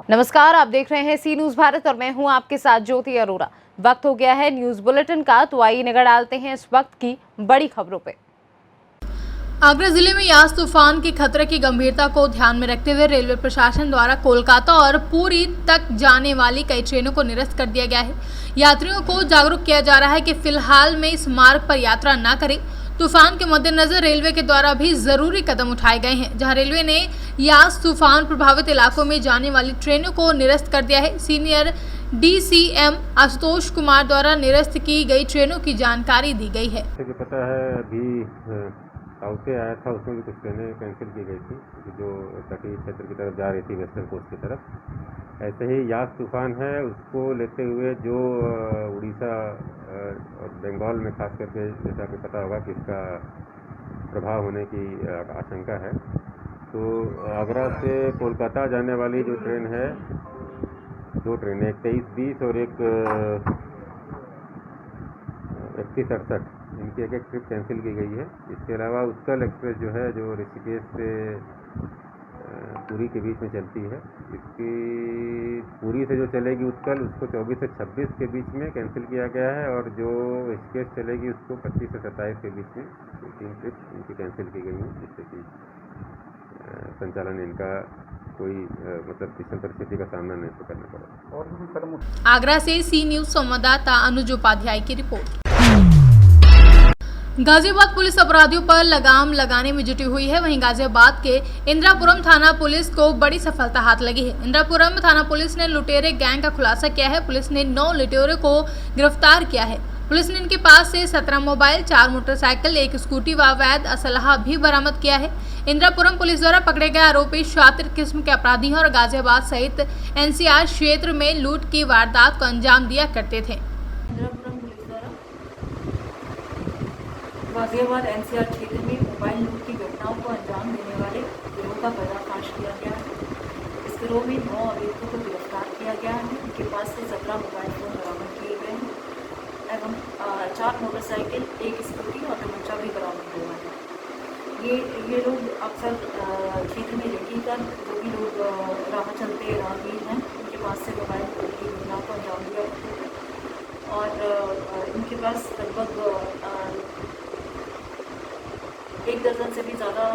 नमस्कार, आप देख रहे हैं सी न्यूज भारत और मैं हूं आपके साथ ज्योति अरोरा। वक्त हो गया है न्यूज बुलेटिन का, तो आइए नजर डालते हैं इस वक्त की बड़ी खबरों पे। आगरा जिले में यास तूफान के खतरे की गंभीरता को ध्यान में रखते हुए रेलवे प्रशासन द्वारा कोलकाता और पुरी तक जाने वाली कई ट्रेनों को निरस्त कर दिया गया है। यात्रियों को जागरूक किया जा रहा है कि फिलहाल में इस मार्ग पर यात्रा न करें। तूफान के मद्देनजर रेलवे के द्वारा भी जरूरी कदम उठाए गए हैं, जहां रेलवे ने यास तूफान प्रभावित इलाकों में जाने वाली ट्रेनों को निरस्त कर दिया है। सीनियर DCM आशुतोष कुमार द्वारा निरस्त की गई ट्रेनों की जानकारी दी गई है। पता है अभी साउथ से आया था, उसमें भी कुछ ट्रेनें कैंसिल की गई थी जो तटीय क्षेत्र की तरफ जा रही थी, वेस्टर्न कोस्ट की तरफ। ऐसे ही यास तूफान है, उसको लेते हुए जो उड़ीसा और बंगाल में खास करके जैसा कि पता होगा कि इसका प्रभाव होने की आशंका है। तो आगरा से कोलकाता जाने वाली जो ट्रेन है, दो ट्रेनें, एक 23-20 और एक 31-68, इनकी एक ट्रिप कैंसिल की गई है। इसके अलावा उत्कल एक्सप्रेस जो है, जो ऋषिकेश से पुरी के बीच में चलती है, इसकी पुरी से जो चलेगी उत्कल, उसको 24 से 26 के बीच में कैंसिल किया गया है, और जो ऋषिकेश चलेगी उसको 25 से 27 के बीच में 3 ट्रिप इनकी कैंसिल की गई हैं, जिससे कि संचालन इनका कोई मतलब किसी परिस्थिति का सामना नहीं करना पड़ा। और भी कदम आगरा से सी न्यूज संवाददाता अनुज उपाध्याय की रिपोर्ट। गाजियाबाद पुलिस अपराधियों पर लगाम लगाने में जुटी हुई है। वहीं गाजियाबाद के इंद्रापुरम थाना पुलिस को बड़ी सफलता हाथ लगी है। इंद्रापुरम थाना पुलिस ने लुटेरे गैंग का खुलासा किया है। पुलिस ने 9 लुटेरों को गिरफ्तार किया है। पुलिस ने इनके पास से 17 मोबाइल, 4 मोटरसाइकिल, 1 स्कूटी व अवैध असलहा भी बरामद किया है। इंद्रापुरम पुलिस द्वारा पकड़े गए आरोपी शातिर किस्म के अपराधी हैं और गाजियाबाद सहित NCR क्षेत्र में लूट की वारदात को अंजाम दिया करते थे। गाजियाबाद NCR क्षेत्र में मोबाइल लूट की घटनाओं को अंजाम देने वाले गिरोह का पर्दाफाश किया गया है। इस गिरोह में 9 अभियुक्तों को गिरफ्तार किया गया है। उनके पास से 17 मोबाइल फोन बरामद किए गए हैं एवं 4 मोटरसाइकिल, 1 स्कूटी और तमंचा भी बरामद हुआ है। ये लोग अक्सर क्षेत्र में रेकी कर जो भी लोग राह चलते राहगीर हैं, उनके पास से मोबाइल लूट की घटनाओं को अंजाम दिया और इनके पास लगभग 1 दर्जन से भी ज़्यादा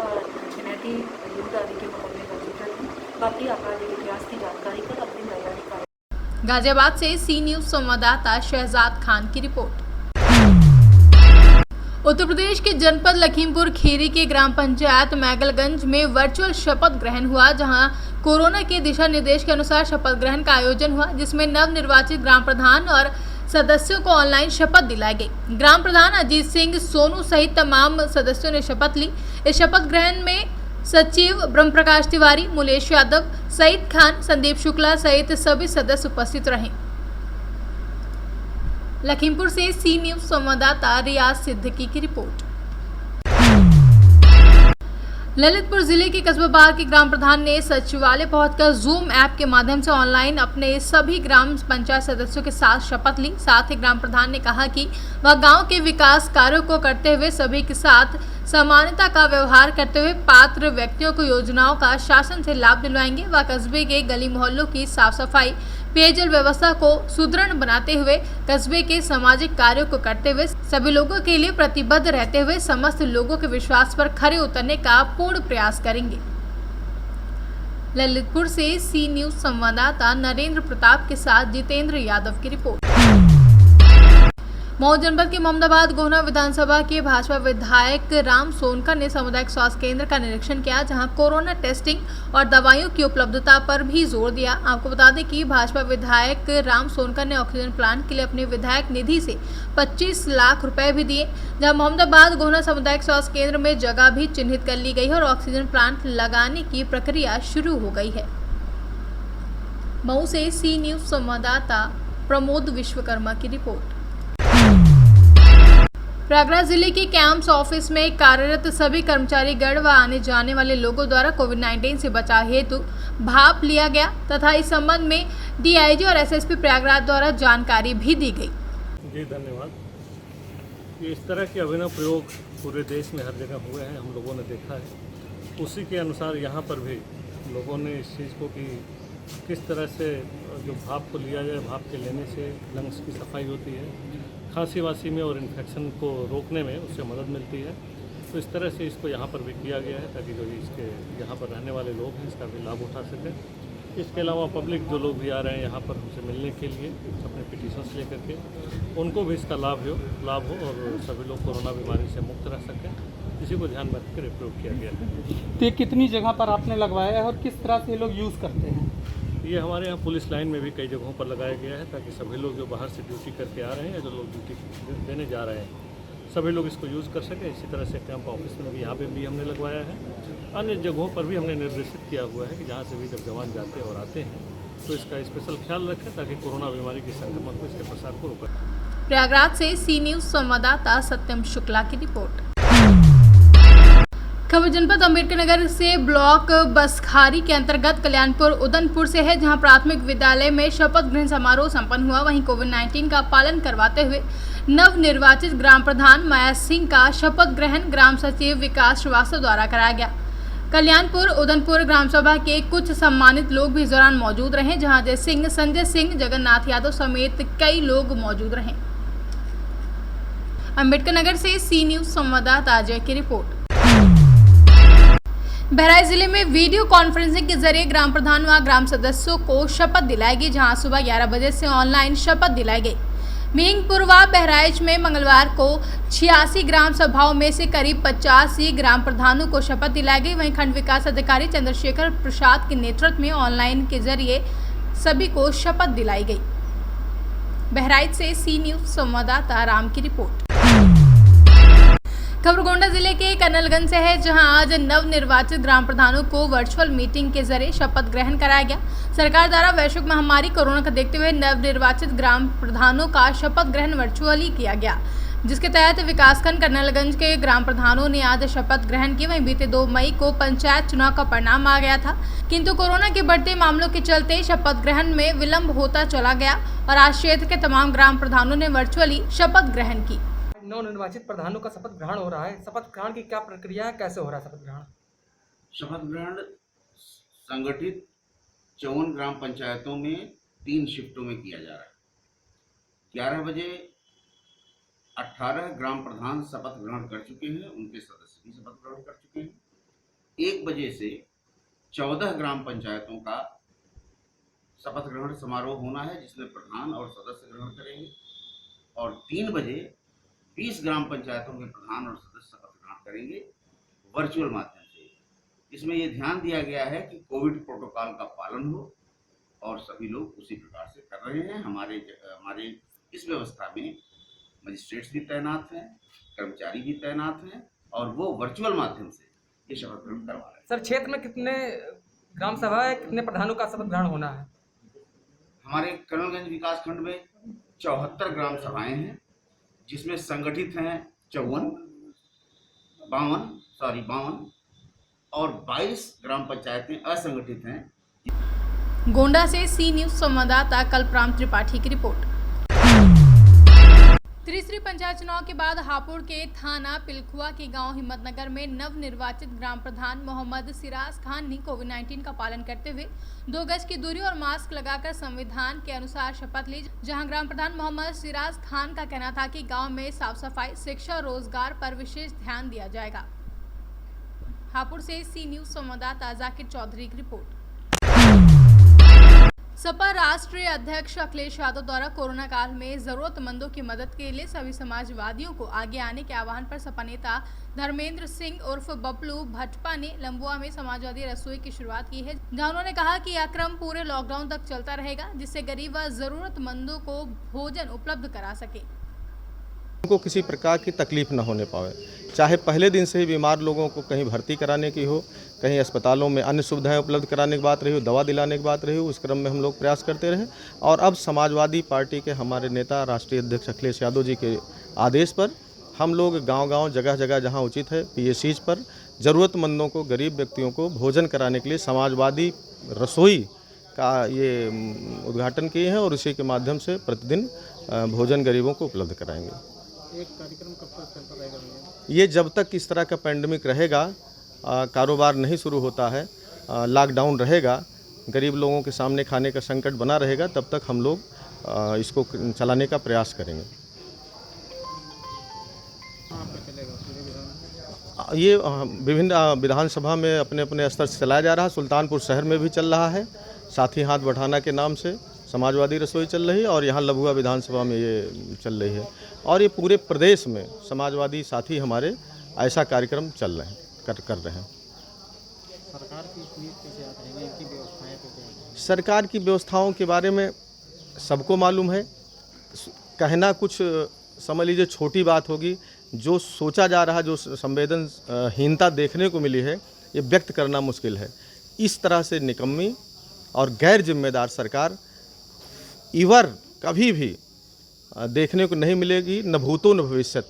छिनैती लूट आदि के मुकदमे दर्ज थे। बाकी आपराधिक इतिहास की जानकारी कर अपनी तैयारी करें। गाजियाबाद से सी न्यूज संवाददाता शहजाद खान की रिपोर्ट। उत्तर प्रदेश के जनपद लखीमपुर खीरी के ग्राम पंचायत मैगलगंज में वर्चुअल शपथ ग्रहण हुआ, जहां कोरोना के दिशा निर्देश के अनुसार शपथ ग्रहण का आयोजन हुआ, जिसमें नवनिर्वाचित ग्राम प्रधान और सदस्यों को ऑनलाइन शपथ दिलाई गई। ग्राम प्रधान अजीत सिंह सोनू सहित तमाम सदस्यों ने शपथ ली। इस शपथ ग्रहण में सचिव ब्रह्म प्रकाश तिवारी, मुलेश यादव, सईद खान, संदीप शुक्ला सहित सभी सदस्य उपस्थित रहे। लखीमपुर से सी न्यूज संवाददाता रियाज सिद्दीकी की रिपोर्ट। ललितपुर जिले के कस्बा बाग के ग्राम प्रधान ने सचिवालय पहुंचकर जूम ऐप के माध्यम से ऑनलाइन अपने सभी ग्राम पंचायत सदस्यों के साथ शपथ ली। साथ ही ग्राम प्रधान ने कहा कि वह गांव के विकास कार्यों को करते हुए सभी के साथ समानता का व्यवहार करते हुए पात्र व्यक्तियों को योजनाओं का शासन से लाभ दिलवाएंगे। वह कस्बे के गली मोहल्लों की साफ सफाई, पेयजल व्यवस्था को सुदृढ़ बनाते हुए कस्बे के सामाजिक कार्यों को करते हुए सभी लोगों के लिए प्रतिबद्ध रहते हुए समस्त लोगों के विश्वास पर खरे उतरने का पूर्ण प्रयास करेंगे। ललितपुर से सी न्यूज संवाददाता नरेंद्र प्रताप के साथ जितेंद्र यादव की रिपोर्ट। मऊ जनपद के मोहम्मदाबाद गोहना विधानसभा के भाजपा विधायक राम सोनकर ने सामुदायिक स्वास्थ्य केंद्र का निरीक्षण किया, जहां कोरोना टेस्टिंग और दवाइयों की उपलब्धता पर भी जोर दिया। आपको बता दें कि भाजपा विधायक राम सोनकर ने ऑक्सीजन प्लांट के लिए अपने विधायक निधि से 25 लाख रुपए भी दिए, जहां मोहम्मदाबाद गोहना सामुदायिक स्वास्थ्य केंद्र में जगह भी चिन्हित कर ली गई है और ऑक्सीजन प्लांट लगाने की प्रक्रिया शुरू हो गई है। मऊ से सी न्यूज संवाददाता प्रमोद विश्वकर्मा की रिपोर्ट। प्रयागराज जिले के कैंप्स ऑफिस में कार्यरत सभी कर्मचारीगण व आने जाने वाले लोगों द्वारा कोविड-19 से बचाव हेतु भाप लिया गया तथा इस संबंध में DIG और SSP प्रयागराज द्वारा जानकारी भी दी गई। जी धन्यवाद। इस तरह के अभिनव प्रयोग पूरे देश में हर जगह हुए हैं, हम लोगों ने देखा है। उसी के अनुसार यहाँ पर भी लोगों ने इस चीज़ को कि किस तरह से जो भाप को लिया जाए, भाप के लेने से लंग्स की सफाई होती है, खांसी वासी में और इन्फेक्शन को रोकने में उससे मदद मिलती है। तो इस तरह से इसको यहाँ पर भी किया गया है ताकि जो इसके यहाँ पर रहने वाले लोग हैं इसका भी लाभ उठा सकें। इसके अलावा पब्लिक जो लोग भी आ रहे हैं यहाँ पर हमसे मिलने के लिए अपने पिटीशंस लेकर के, उनको भी इसका लाभ हो और सभी लोग कोरोना बीमारी से मुक्त रह सकें, इसी को ध्यान में रखकर प्रयोग किया गया है। तो ये कितनी जगह पर आपने लगवाया है और किस तरह से लोग यूज़ करते हैं? ये हमारे यहाँ पुलिस लाइन में भी कई जगहों पर लगाया गया है ताकि सभी लोग जो बाहर से ड्यूटी करके आ रहे हैं या जो लोग ड्यूटी देने जा रहे हैं सभी लोग इसको यूज़ कर सकें। इसी तरह से कैंप ऑफिस में भी यहाँ पे भी हमने लगवाया है। अन्य जगहों पर भी हमने निर्देशित किया हुआ है कि जहाँ से भी जब जवान जाते हैं और आते हैं तो इसका स्पेशल ख्याल रखें ताकि कोरोना बीमारी के संक्रमण को, इसके प्रसार को रोका। प्रयागराज से सी न्यूज़ संवाददाता सत्यम शुक्ला की रिपोर्ट। खबर जनपद अम्बेडकर नगर से ब्लॉक बसखारी के अंतर्गत कल्याणपुर उदनपुर से है, जहां प्राथमिक विद्यालय में शपथ ग्रहण समारोह संपन्न हुआ। वहीं कोविड-19 का पालन करवाते हुए नव निर्वाचित ग्राम प्रधान माया सिंह का शपथ ग्रहण ग्राम सचिव विकास श्रीवास्तव द्वारा कराया गया। कल्याणपुर उदनपुर ग्राम सभा के कुछ सम्मानित लोग भी इस दौरान मौजूद रहे, जहां अजय सिंह, संजय सिंह, जगन्नाथ यादव समेत कई लोग मौजूद रहे। अम्बेडकर नगर से सी न्यूज़ संवाददाता अजय की रिपोर्ट। बहराइच जिले में वीडियो कॉन्फ्रेंसिंग के जरिए ग्राम प्रधान व ग्राम सदस्यों को शपथ दिलाई गई, जहां सुबह 11 बजे से ऑनलाइन शपथ दिलाई गई। मिहिंगपुर व बहराइच में मंगलवार को 86 ग्राम सभाओं में से करीब 50 ही ग्राम प्रधानों को शपथ दिलाई गई। वहीं खंड विकास अधिकारी चंद्रशेखर प्रसाद के नेतृत्व में ऑनलाइन के जरिए सभी को शपथ दिलाई गई। बहराइच से सी न्यूज़ संवाददाता राम की रिपोर्ट। खबर गोंडा जिले के कर्नलगंज से है, जहां आज नव निर्वाचित ग्राम प्रधानों को वर्चुअल मीटिंग के जरिए शपथ ग्रहण कराया गया। सरकार द्वारा वैश्विक महामारी कोरोना को देखते हुए नव निर्वाचित ग्राम प्रधानों का शपथ ग्रहण वर्चुअली किया गया, जिसके तहत विकासखंड कर्नलगंज के ग्राम प्रधानों ने आज शपथ ग्रहण की। वहीं बीते 2 मई को पंचायत चुनाव का परिणाम आ गया था, किंतु कोरोना के बढ़ते मामलों के चलते शपथ ग्रहण में विलंब होता चला गया और आज क्षेत्र के तमाम ग्राम प्रधानों ने वर्चुअली शपथ ग्रहण की। नवनिर्वाचित प्रधानों का शपथ ग्रहण हो रहा है। शपथ ग्रहण की क्या प्रक्रिया है, कैसे हो रहा है शपथ ग्रहण? शपथ ग्रहण संगठित 54 ग्राम पंचायतों में 3 शिफ्टों में किया जा रहा है। 11 बजे 18 ग्राम प्रधान शपथ ग्रहण कर चुके हैं, उनके सदस्य भी शपथ ग्रहण कर चुके हैं। 1 बजे से 14 ग्राम पंचायतों का शपथ ग्रहण समारोह होना है, जिसमें प्रधान और सदस्य ग्रहण करेंगे। और 3 बजे 20 ग्राम पंचायतों के प्रधान और सदस्य शपथ ग्रहण करेंगे वर्चुअल माध्यम से। इसमें यह ध्यान दिया गया है कि कोविड प्रोटोकॉल का पालन हो और सभी लोग उसी प्रकार से कर रहे हैं। हमारे इस व्यवस्था में मजिस्ट्रेट्स भी तैनात हैं, कर्मचारी भी तैनात हैं और वो वर्चुअल माध्यम से ये शपथ ग्रहण करवा रहे हैं। सर, क्षेत्र में कितने ग्राम सभा है, कितने प्रधानों का शपथ ग्रहण होना है? हमारे कर्नलगंज विकास खंड में 74 ग्राम सभाएं हैं, जिसमें संगठित हैं 52 और 22 ग्राम पंचायतें असंगठित हैं। गोंडा से सी न्यूज़ संवाददाता कल्पराम त्रिपाठी की रिपोर्ट। तीसरी पंचायत चुनाव के बाद हापुड़ के थाना पिलखुआ के गांव हिम्मतनगर में नव निर्वाचित ग्राम प्रधान मोहम्मद सिराज खान ने कोविड-19 का पालन करते हुए 2 गज की दूरी और मास्क लगाकर संविधान के अनुसार शपथ ली। जहां ग्राम प्रधान मोहम्मद सिराज खान का कहना था कि गांव में साफ सफाई, शिक्षा, रोजगार पर विशेष ध्यान दिया जाएगा। हापुड़ से सी न्यूज़ संवाददाता जाकिर चौधरी की रिपोर्ट। सपा राष्ट्रीय अध्यक्ष अखिलेश यादव द्वारा कोरोना काल में जरूरतमंदों की मदद के लिए सभी समाजवादियों को आगे आने के आह्वान पर सपा नेता धर्मेंद्र सिंह उर्फ बबलू भटपा ने लंबुआ में समाजवादी रसोई की शुरुआत की है, जहां उन्होंने कहा कि यह क्रम पूरे लॉकडाउन तक चलता रहेगा, जिससे गरीब व जरूरतमंदों को भोजन उपलब्ध करा सके। उनको किसी प्रकार की तकलीफ न होने पाए, चाहे पहले दिन से ही बीमार लोगों को कहीं भर्ती कराने की हो, कहीं अस्पतालों में अन्य सुविधाएं उपलब्ध कराने की बात रही हो, दवा दिलाने की बात रही हो, उस क्रम में हम लोग प्रयास करते रहे। और अब समाजवादी पार्टी के हमारे नेता राष्ट्रीय अध्यक्ष अखिलेश यादव जी के आदेश पर हम लोग गांव-गांव, जगह-जगह जहां उचित है पीएसीज पर ज़रूरतमंदों को, गरीब व्यक्तियों को भोजन कराने के लिए समाजवादी रसोई का ये उद्घाटन किए हैं और इसी के माध्यम से प्रतिदिन भोजन गरीबों को उपलब्ध कराएंगे। एक कार्यक्रम कब तक चलता रहेगा? ये जब तक इस तरह का पैंडेमिक रहेगा, कारोबार नहीं शुरू होता है, लॉकडाउन रहेगा, गरीब लोगों के सामने खाने का संकट बना रहेगा तब तक हम लोग इसको चलाने का प्रयास करेंगे। ये विभिन्न विधानसभा में अपने अपने स्तर से चलाया जा रहा है। सुल्तानपुर शहर में भी चल रहा है, साथ ही हाथ बढ़ाना के नाम से समाजवादी रसोई चल रही है, और यहाँ लभुआ विधानसभा में ये चल रही है, और ये पूरे प्रदेश में समाजवादी साथी हमारे ऐसा कार्यक्रम चल रहे हैं कर रहे हैं। सरकार की व्यवस्थाओं के बारे में सबको मालूम है। कहना कुछ समझ लीजिए छोटी बात होगी, जो सोचा जा रहा, जो संवेदनहीनता देखने को मिली है, ये व्यक्त करना मुश्किल है। इस तरह से निकम्मी और गैर जिम्मेदार सरकार इवर कभी भी देखने को नहीं मिलेगी, न भूतो न भविष्यत।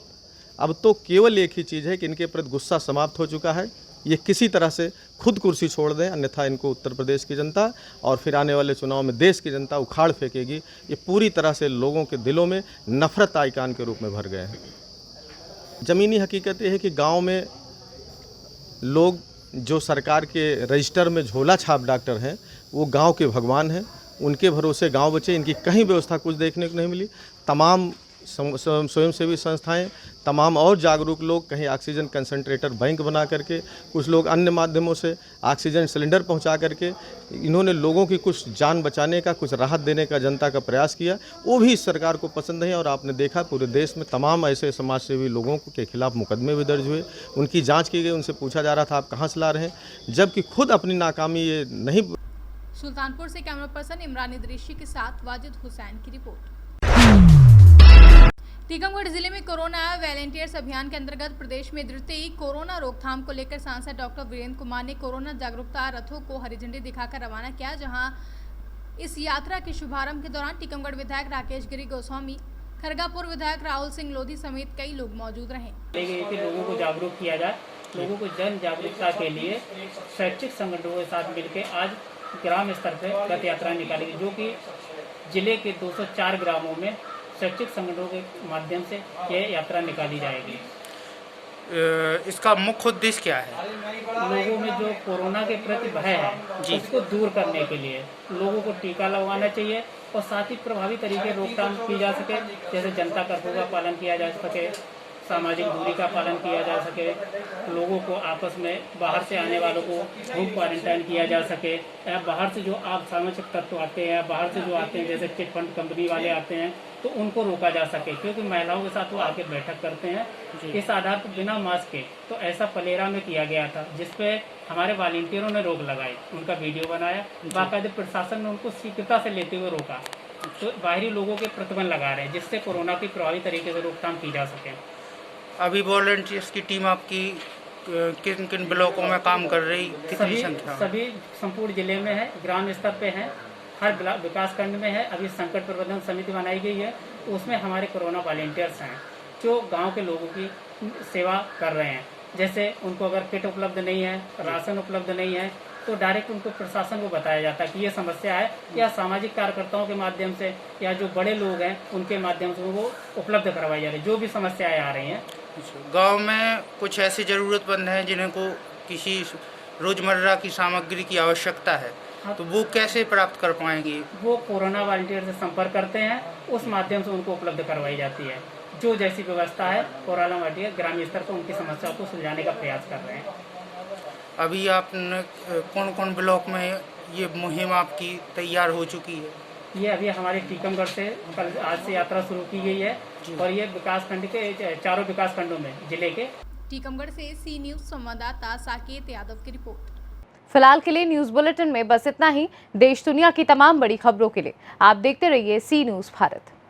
अब तो केवल एक ही चीज़ है कि इनके प्रति गुस्सा समाप्त हो चुका है। ये किसी तरह से खुद कुर्सी छोड़ दें, अन्यथा इनको उत्तर प्रदेश की जनता और फिर आने वाले चुनाव में देश की जनता उखाड़ फेंकेगी। ये पूरी तरह से लोगों के दिलों में नफरत आइकान के रूप में भर गए हैं। ज़मीनी हकीकत ये है कि गांव में लोग जो सरकार के रजिस्टर में झोला छाप डॉक्टर हैं, वो गांव के भगवान हैं। उनके भरोसे गांव बचे। इनकी कहीं व्यवस्था कुछ देखने को नहीं मिली। तमाम स्वयंसेवी संस्थाएं, तमाम और जागरूक लोग कहीं ऑक्सीजन कंसंट्रेटर बैंक बना करके, कुछ लोग अन्य माध्यमों से ऑक्सीजन सिलेंडर पहुंचा करके इन्होंने लोगों की कुछ जान बचाने का, कुछ राहत देने का जनता का प्रयास किया। वो भी इस सरकार को पसंद नहीं। और आपने देखा पूरे देश में तमाम ऐसे समाजसेवी लोगों के खिलाफ मुकदमे भी दर्ज हुए, उनकी जाँच की गई, उनसे पूछा जा रहा था आप कहाँ से ला रहे हैं, जबकि खुद अपनी नाकामी ये नहीं। सुल्तानपुर से कैमरा पर्सन इमरान इदरीशी के साथ वाजिद हुसैन की रिपोर्ट। टीकमगढ़ जिले में कोरोना वॉलंटियर्स अभियान के अंतर्गत प्रदेश में द्वितीय कोरोना रोकथाम को लेकर सांसद डॉक्टर वीरेंद्र कुमार ने कोरोना जागरूकता रथों को हरी झंडी दिखाकर रवाना किया, जहां इस यात्रा के शुभारंभ के दौरान टीकमगढ़ विधायक राकेश गिरी गोस्वामी, खरगापुर विधायक राहुल सिंह लोधी समेत कई लोग मौजूद रहे। लोगों को जागरूक किया जाए। लोगों को जन जागरूकता के लिए शैक्षिक संगठनों के साथ मिलकर आज ग्राम स्तर पर रथ यात्रा निकाली गई, जो कि जिले के 204 ग्रामों में शैक्षिक संगठनों के माध्यम से यह यात्रा निकाली जाएगी। इसका मुख्य उद्देश्य क्या है? लोगों में जो कोरोना के प्रति भय है उसको दूर करने के लिए लोगों को टीका लगवाना चाहिए, और साथ ही प्रभावी तरीके रोकथाम की जा सके, जैसे जनता कर्फ्यू का पालन किया जा सके, सामाजिक दूरी का पालन किया जा सके, लोगों को आपस में बाहर से आने वालों को होम क्वारंटाइन किया जा सके, या बाहर से जो आप सामाजिक तत्व आते हैं, बाहर से जो आते हैं जैसे चिट फंड कंपनी वाले आते हैं, तो उनको रोका जा सके, क्योंकि महिलाओं के साथ वो आके बैठक करते हैं। इस आधार पर बिना मास्क के तो ऐसा पलेरा में किया गया था, जिसपे हमारे वॉलंटियरों ने रोक लगाई, उनका वीडियो बनाया, बाकायदे प्रशासन ने उनको शीघ्रता से लेते हुए रोका। तो बाहरी लोगों के प्रतिबंध लगा रहे हैं, जिससे कोरोना की प्रभावी तरीके से रोकथाम की जा सके। अभी वॉलंटियर्स की टीम आपकी किन किन ब्लॉकों में काम कर रही, कितनी संख्या? सभी संपूर्ण जिले में है, ग्राम स्तर पे है, हर विकास खंड में है। अभी संकट प्रबंधन समिति बनाई गई है, उसमें हमारे कोरोना वॉलंटियर्स हैं जो गांव के लोगों की सेवा कर रहे हैं। जैसे उनको अगर किट उपलब्ध नहीं है, राशन उपलब्ध नहीं है, तो डायरेक्ट उनको प्रशासन को बताया जाता है कि ये समस्या है, या सामाजिक कार्यकर्ताओं के माध्यम से या जो बड़े लोग हैं उनके माध्यम से वो उपलब्ध करवाई जा रही है, जो भी समस्याएं आ रही हैं। गांव में कुछ ऐसे ज़रूरतमंद हैं जिन्हें को किसी रोज़मर्रा की सामग्री की आवश्यकता है, तो वो कैसे प्राप्त कर पाएंगे? वो कोरोना वॉलंटियर से संपर्क करते हैं, उस माध्यम से उनको उपलब्ध करवाई जाती है। जो जैसी व्यवस्था है, कोरोना वॉलंटियर ग्रामीण स्तर पर उनकी समस्या को सुलझाने का प्रयास कर रहे हैं। अभी आपने कौन कौन ब्लॉक में ये मुहिम आपकी तैयार हो चुकी है? ये अभी हमारे टीकमगढ़ से कल आज से यात्रा शुरू की गई है, और ये विकास खंड के चारों विकास खंडों में जिले के। टीकमगढ़ से सी न्यूज संवाददाता साकेत यादव की रिपोर्ट। फिलहाल के लिए न्यूज बुलेटिन में बस इतना ही। देश दुनिया की तमाम बड़ी खबरों के लिए आप देखते रहिए सी न्यूज भारत।